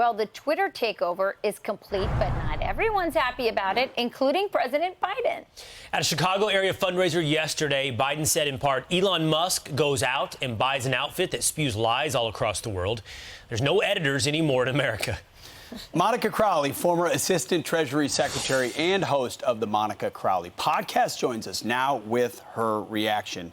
Well, the Twitter takeover is complete, but not everyone's happy about it, including President Biden. At a Chicago area fundraiser yesterday, Biden said in part, Elon Musk goes out and buys an outfit that spews lies all across the world. There's no editors anymore in America. Monica Crowley, former Assistant Treasury Secretary and host of the Monica Crowley podcast, joins us now with her reaction.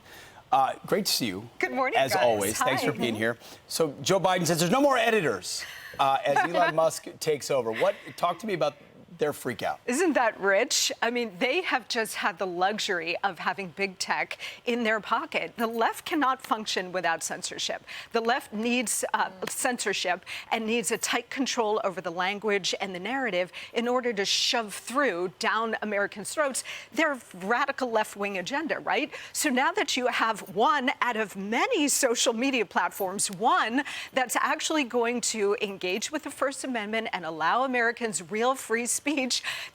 Great to see you. Good morning, as guys. always. Hi. Thanks for being here. So Joe Biden says there's no more editors as Elon Musk takes over. Talk to me about their freak out. Isn't that rich? I mean, they have just had the luxury of having big tech in their pocket. The left cannot function without censorship. The left needs censorship and needs a tight control over the language and the narrative in order to shove through down Americans' throats their radical left-wing agenda, right? So now that you have one out of many social media platforms, one that's actually going to engage with the First Amendment and allow Americans real free speech,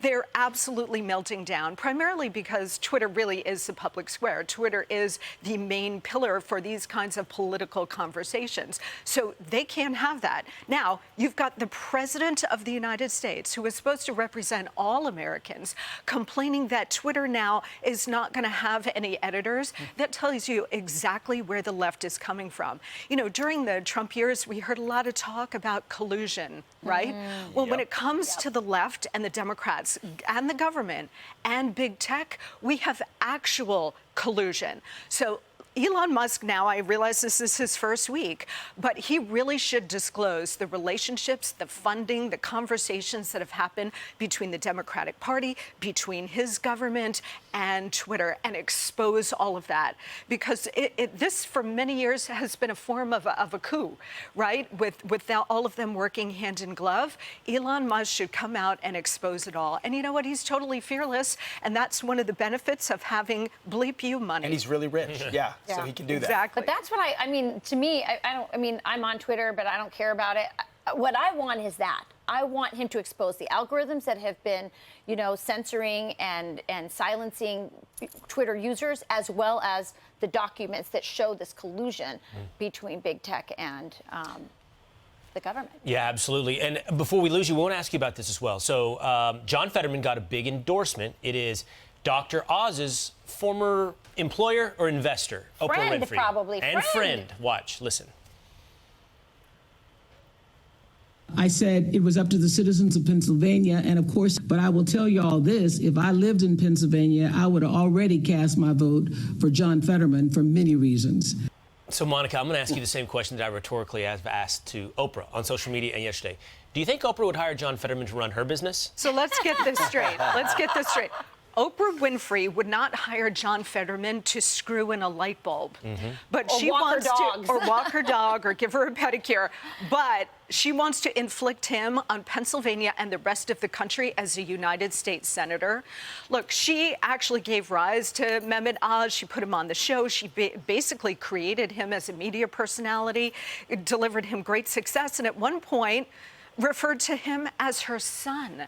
they're absolutely melting down, primarily because Twitter really is the public square. Twitter is the main pillar for these kinds of political conversations. So they can't have that. Now, you've got the President of the United States, who is supposed to represent all Americans, complaining that Twitter now is not going to have any editors. That tells you exactly where the left is coming from. You know, during the Trump years, we heard a lot of talk about collusion, right? Well, when it comes to the left and the Democrats and the government and big tech, we have actual collusion. So Elon Musk now, I realize this is his first week, but he really should disclose the relationships, the funding, the conversations that have happened between the Democratic Party, between his government and Twitter, and expose all of that. Because this, for many years, has been a form of a coup, right? With all of them working hand in glove. Elon Musk should come out and expose it all. And you know what? He's totally fearless, and that's one of the benefits of having bleep you money. And he's really rich, yeah. So he can do that. Exactly. But that's what I mean, to me, I'm on Twitter, but I don't care about it. What I want is that. I want him to expose the algorithms that have been, you know, censoring and silencing Twitter users, as well as the documents that show this collusion between big tech and the government. Yeah, absolutely. And before we lose you, we want to ask you about this as well. So John Fetterman got a big endorsement. It is Dr. Oz's former employer or investor, Friend, Oprah Winfrey. probably. And friend. Watch, listen. I said it was up to the citizens of Pennsylvania, and of course, but I will tell you all this, if I lived in Pennsylvania, I would have already cast my vote for John Fetterman for many reasons. So, Monica, I'm going to ask you the same question that I rhetorically have asked to Oprah on social media and yesterday. Do you think Oprah would hire John Fetterman to run her business? So let's get this straight. Let's get this straight. Oprah Winfrey would not hire John Fetterman to screw in a light bulb, but Or she walk her wants dogs. to, or walk her dog, or give her a pedicure. But she wants to inflict him on Pennsylvania and the rest of the country as a United States senator. Look, she actually gave rise to Mehmet Oz. She put him on the show. She basically created him as a media personality, delivered him great success, and at one point referred to him as her son.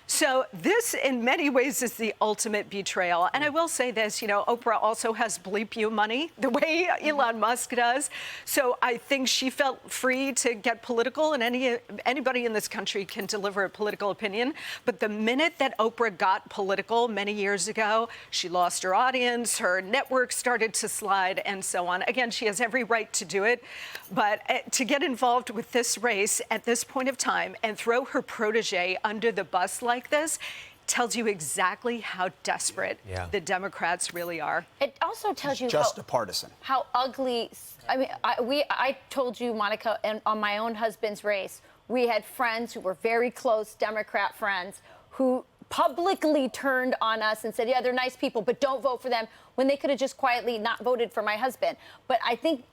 So this, in many ways, is the ultimate betrayal. And I will say this, you know, Oprah also has bleep you money, the way Elon Musk does. So I think she felt free to get political, and anybody in this country can deliver a political opinion. But the minute that Oprah got political many years ago, she lost her audience, her network started to slide, and so on. Again, she has every right to do it. But to get involved with this race at this point of time and throw her protege under the bus like this tells you exactly how desperate the Democrats really are. It also tells you Just a partisan. how ugly. I mean, I told you, Monica, and on my own husband's race, we had friends who were very close Democrat friends who publicly turned on us and said, yeah, they're nice people, but don't vote for them, when they could have just quietly not voted for my husband. But I think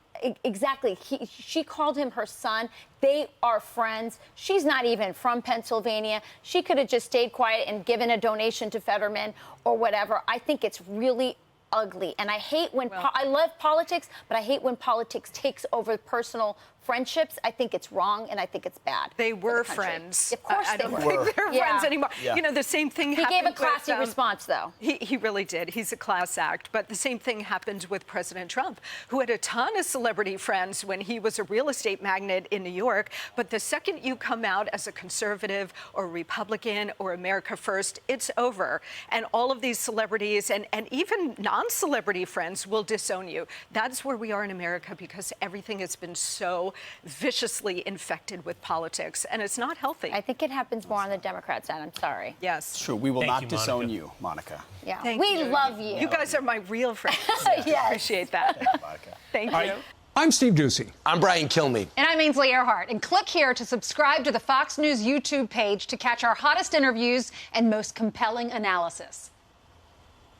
exactly, she called him her son. They are friends. She's not even from Pennsylvania. She could have just stayed quiet and given a donation to Fetterman or whatever. I think it's really ugly. And I hate when I love politics, but I hate when politics takes over personal friendships. I think it's wrong, and I think it's bad. They for were the country. friends. Of course I they don't were. think they're friends anymore. Yeah. You know, the same thing He happened gave a classy with, response, though. He really did. He's a class act. But the same thing happened with President Trump, who had a ton of celebrity friends when he was a real estate magnate in New York. But the second you come out as a conservative or Republican or America First, it's over. And all of these celebrities and even non-celebrity friends will disown you. That's where we are in America because everything has been so viciously infected with politics, and it's not healthy. I think it happens more on the Democrat side. I'm sorry. Yes. It's true. We will Thank not you, disown Monica. you, Monica. Yeah. Thank We you. love you. You guys are my real friends. Yes. Appreciate that. Monica. Thank you. I'm Steve Ducey. I'm Brian Kilmeade. And I'm Ainsley Earhart. And click here to subscribe to the Fox News YouTube page to catch our hottest interviews and most compelling analysis.